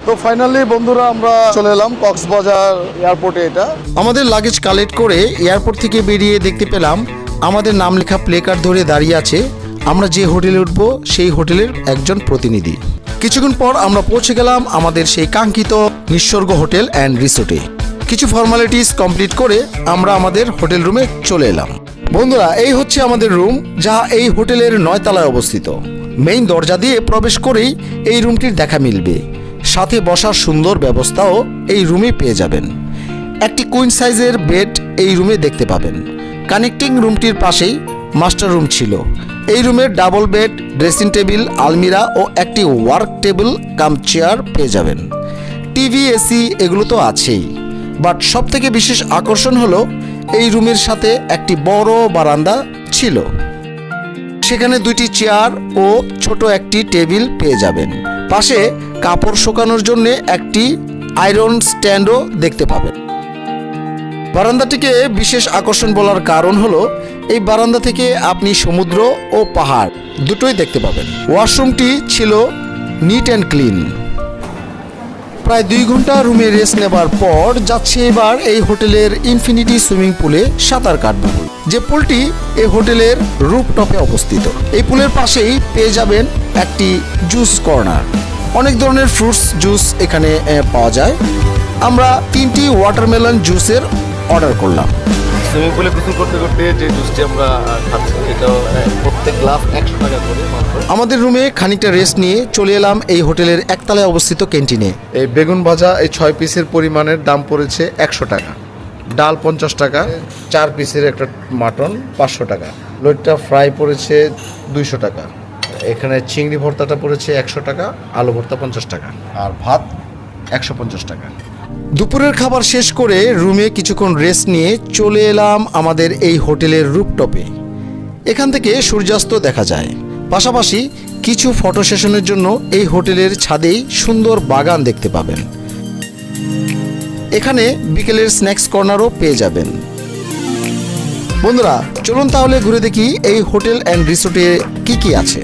তো ফাইনালি বন্ধুরা আমরা চলে এলাম কক্সবাজার এয়ারপোর্টে। এটা আমাদের লাগেজ কালেক্ট করে এয়ারপোর্ট থেকে বেরিয়ে দেখতে পেলাম আমাদের নাম লেখা প্লে কার্ড ধরে দাঁড়িয়ে আছে আমরা যে হোটেলে উঠবো সেই হোটেলের একজন প্রতিনিধি। কিছুক্ষণ পর আমরা পৌঁছে গেলাম আমাদের সেই কাঙ্ক্ষিত নিঃস্বর্গ হোটেল অ্যান্ড রিসোর্টে। কিছু ফর্মালিটিস কমপ্লিট করে আমরা আমাদের হোটেল রুমে চলে এলাম। বন্ধুরা, এই হচ্ছে আমাদের রুম, যা এই হোটেলের 9 তলায় অবস্থিত। মেইন দরজা দিয়ে প্রবেশ করেই এই রুমটির দেখা মিলবে, সাথে বসার সুন্দর ব্যবস্থাও এই রুমে পেয়ে যাবেন। একটি কুইন সাইজের বেড এই রুমে দেখতে পাবেন। কানেক্টিং রুমটির পাশেই মাস্টার রুম ছিল। এই রুমের ডাবল বেড, ড্রেসিং টেবিল, আলমিরা ও একটি ওয়ার্ক টেবিল কাম চেয়ার পেয়ে যাবেন। টিভি, এসি এগুলো তো আছেই, বাট সবথেকে বিশেষ আকর্ষণ হলো এই রুমের সাথে একটি বড় বারান্দা ছিল। সেখানে 2টি চেয়ার ও ছোট একটি টেবিল পেয়ে যাবেন। পাশে কাপড় শুকানোর জন্য একটি আয়রন স্ট্যান্ডও দেখতে পাবেন। বারান্দাটিকে বিশেষ আকর্ষণ বলার কারণ হলো এই বারান্দা থেকে আপনি সমুদ্র ও পাহাড় দুটোই দেখতে পাবেন। ওয়াশরুমটি ছিল নিট অ্যান্ড ক্লিন। প্রায় 2 ঘন্টা রুমে রেস্ট নেবার পর যাচ্ছে এবার এই হোটেলের ইনফিনিটি সুইমিং পুলে সাঁতার কাটবো, যে পুলটি এই হোটেলের রুফটপে অবস্থিত। এই পুলের পাশেই পেয়ে যাবেন একটি জুস কর্নার। অনেক ধরনের ফ্রুটস জুস এখানে পাওয়া যায়। আমরা 3টি ওয়াটারমেলন জুসের অর্ডার করলাম। সুইমিং পুলে গোসল করতে করতে যে জুসটি আমরা খাচ্ছি এটা প্রত্যেক গ্লাস 100 টাকা করে মাত্র। আমাদের রুমে খানিকটা রেস্ট নিয়ে চলে এলাম এই হোটেলের একতলায় অবস্থিত ক্যান্টিনে। এই বেগুন ভাজা এই 6 পিসের পরিমাণের দাম পড়েছে 100 টাকা, ডাল 50 টাকা, 4 পিসের একটা মাটন 500 টাকা, লইট্টা ফ্রাই পড়েছে 200 টাকা, এখানে চিংড়ি ভর্তাটা পড়েছে 100 টাকা, আলু ভর্তা 50 টাকা, আর ভাত 150 টাকা। দুপুরের খাবার শেষ করে রুমে কিছুক্ষণ রেস্ট নিয়ে চলে এলাম আমাদের এই হোটেলের রুফটপে। এখান থেকে সূর্যাস্ত দেখা যায়। পাশাপাশি কিছু ফটো সেশনের জন্য এই হোটেলের ছাদেই সুন্দর বাগান দেখতে পাবেন। এখানে বিকেলের স্ন্যাক্স কর্নারও পেয়ে যাবেন। বন্ধুরা, চলুন তাহলে ঘুরে দেখি এই হোটেল অ্যান্ড রিসোর্টে কি কি আছে।